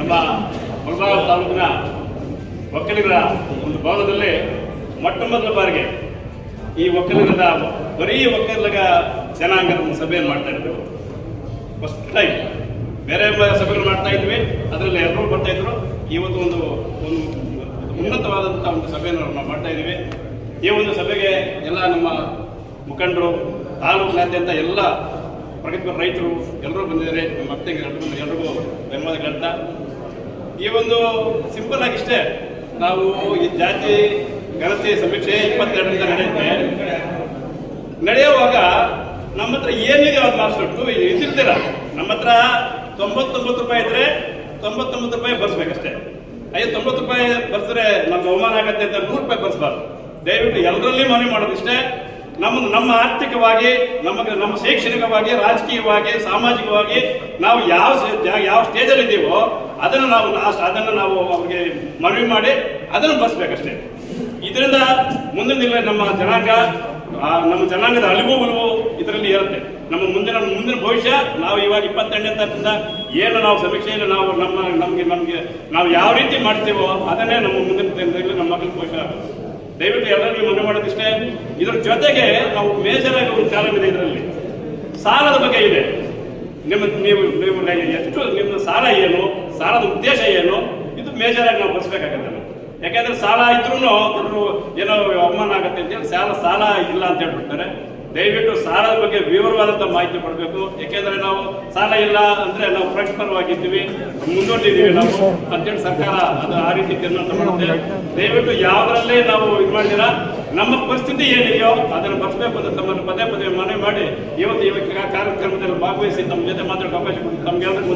ನಮ್ಮ ಮುಳಬಾಗ ತಾಲೂಕಿನ ಒಕ್ಕಲಿಗರ ಒಂದು ಭವನದಲ್ಲಿ ಮೊಟ್ಟ ಮೊದಲ ಬಾರಿಗೆ ಈ ಒಕ್ಕಲಿಗರ ಬರೀ ಒಕ್ಕಲಿಗ ಜನಾಂಗದ ಒಂದು ಸಭೆಯನ್ನು ಮಾಡ್ತಾ ಇದ್ರು. ಫಸ್ಟ್ ಟೈಮ್ ಬೇರೆ ಸಭೆಗಳು ಮಾಡ್ತಾ ಇದ್ವಿ, ಅದರಲ್ಲಿ ಎಲ್ಲರೂ ಬರ್ತಾ ಇದ್ರು. ಇವತ್ತು ಒಂದು ಉನ್ನತವಾದಂಥ ಒಂದು ಸಭೆಯನ್ನು ನಾವು ಮಾಡ್ತಾ ಇದ್ದೀವಿ. ಈ ಒಂದು ಸಭೆಗೆ ಎಲ್ಲ ನಮ್ಮ ಮುಖಂಡರು, ತಾಲೂಕಿನಾದ್ಯಂತ ಎಲ್ಲ ಪ್ರಗತಿಪರ ರೈತರು ಎಲ್ಲರೂ ಬಂದಿದ್ದಾರೆ. ನಮ್ಮ ಅತ್ತೆಗೆ ಎಲ್ರಿಗೂ ಬೆಂಬಲಗಳಂತ ಈ ಒಂದು ಸಿಂಪಲ್ ಆಗಿ ಇಷ್ಟೇ. ನಾವು ಈ ಜಾತಿ ಗಣತಿ ಸಮೀಕ್ಷೆ 22ರಿಂದ ನಡೆಯುವಾಗ ನಮ್ಮ ಹತ್ರ ಏನಿದೆ ಅದು ಮಾರ್ಕ್ಸ್ಕೊಟ್ಟು ಇದಿರ್ತೀರ. ನಮ್ಮ ಹತ್ರ 99 ರೂಪಾಯಿ ಇದ್ರೆ 99 ರೂಪಾಯಿ ಬರ್ಸ್ಬೇಕಷ್ಟೇ. 90 ರೂಪಾಯಿ ಬರ್ಸಿದ್ರೆ ನಮ್ಗೆ ಅವಮಾನ ಆಗತ್ತೆ ಅಂತ 100 ರೂಪಾಯಿ ಬರ್ಸ್ಬಾರ್ದು. ದಯವಿಟ್ಟು ಎಲ್ಲರಲ್ಲಿ ಮನವಿ ಮಾಡೋದಿಷ್ಟೇ. ನಮ್ಮ ಆರ್ಥಿಕವಾಗಿ, ನಮ್ಮ ಶೈಕ್ಷಣಿಕವಾಗಿ, ರಾಜಕೀಯವಾಗಿ, ಸಾಮಾಜಿಕವಾಗಿ ನಾವು ಯಾವ ಸ್ಟೇಜಲ್ಲಿ ಇದ್ದೀವೋ ಅದನ್ನು ನಾವು ಅವ್ರಿಗೆ ಮನವಿ ಮಾಡಿ ಅದನ್ನು ಬರ್ಸ್ಬೇಕಷ್ಟೇ. ಇದರಿಂದ ಮುಂದಿನ ದಿನ ನಮ್ಮ ಜನಾಂಗದ ಅಳಿವು ಇದರಲ್ಲಿ ಇರುತ್ತೆ. ನಮ್ಮ ಮುಂದಿನ ಭವಿಷ್ಯ ನಾವು ಇವಾಗ 28ನೇ ತಾರೀಕಿಂದ ಏನು ನಾವು ಸಮೀಕ್ಷೆಯನ್ನು ನಾವು ಯಾವ ರೀತಿ ಮಾಡ್ತೀವೋ ಅದನ್ನೇ ನಮ್ಮ ಮುಂದಿನ ದಿನದಲ್ಲಿ ನಮ್ಮ ಮಕ್ಕಳ ಭವಿಷ್ಯ. ದಯವಿಟ್ಟು ಎಲ್ಲರಿಗೂ ಮನವಿ ಮಾಡೋದಿಷ್ಟೇ. ಇದ್ರ ಜೊತೆಗೆ ನಾವು ಮೇಜರ್ ಆಗಿ ಒಂದು ಕಾಲಮ್ ಇದೆ. ಇದರಲ್ಲಿ ಸಾಲದ ಬಗ್ಗೆ ಇದೆ. ಎಷ್ಟು ನಿಮ್ಮ ಸಾಲ ಏನು, ಸಾಲದ ಉದ್ದೇಶ ಏನು, ಇದು ಮೇಜರ್ ಆಗಿ ನಾವು ಬರ್ಸ್ಬೇಕಾಗತ್ತೆ. ಯಾಕೆಂದ್ರೆ ಸಾಲ ಇದ್ರೂ ಏನೋ ಅವಮಾನ ಆಗುತ್ತೆ ಅಂತೇಳಿ ಸಾಲ ಇಲ್ಲ ಅಂತ ಹೇಳ್ಬಿಡ್ತಾರೆ. ದಯವಿಟ್ಟು ಸಾಲದ ಬಗ್ಗೆ ವಿವರವಾದಂಥ ಮಾಹಿತಿ ಕೊಡಬೇಕು. ಯಾಕೆಂದ್ರೆ ನಾವು ಸಾಲ ಇಲ್ಲ ಅಂದ್ರೆ ನಾವು ಪ್ರಗತಿಪರವಾಗಿದ್ದೀವಿ, ಮುಂದೂಡಿದ್ದೀವಿ ನಾವು ಅಂತೇಳಿ ಸರ್ಕಾರ ಅದು ಆ ರೀತಿ ತೀರ್ಮಾನ ಮಾಡುತ್ತೆ. ದಯವಿಟ್ಟು ಯಾವುದರಲ್ಲೇ ನಾವು ಇದು ಮಾಡಿದಿರ ನಮ್ಮ ಪರಿಸ್ಥಿತಿ ಏನಿದೆಯೋ ಅದನ್ನು ಬರ್ಸ್ಬೇಕು ಅಂತ ತಮ್ಮನ್ನು ಪದೇ ಮನವಿ ಮಾಡಿ ಇವತ್ತು ಕಾರ್ಯಕ್ರಮದಲ್ಲಿ ಭಾಗವಹಿಸಿ ತಮ್ಮ ಜೊತೆ ಮಾತಾಡೋಕೆ ಅವಕಾಶ ಕೊಟ್ಟು ತಮ್ಗೆಲ್ಲರಿಗೂ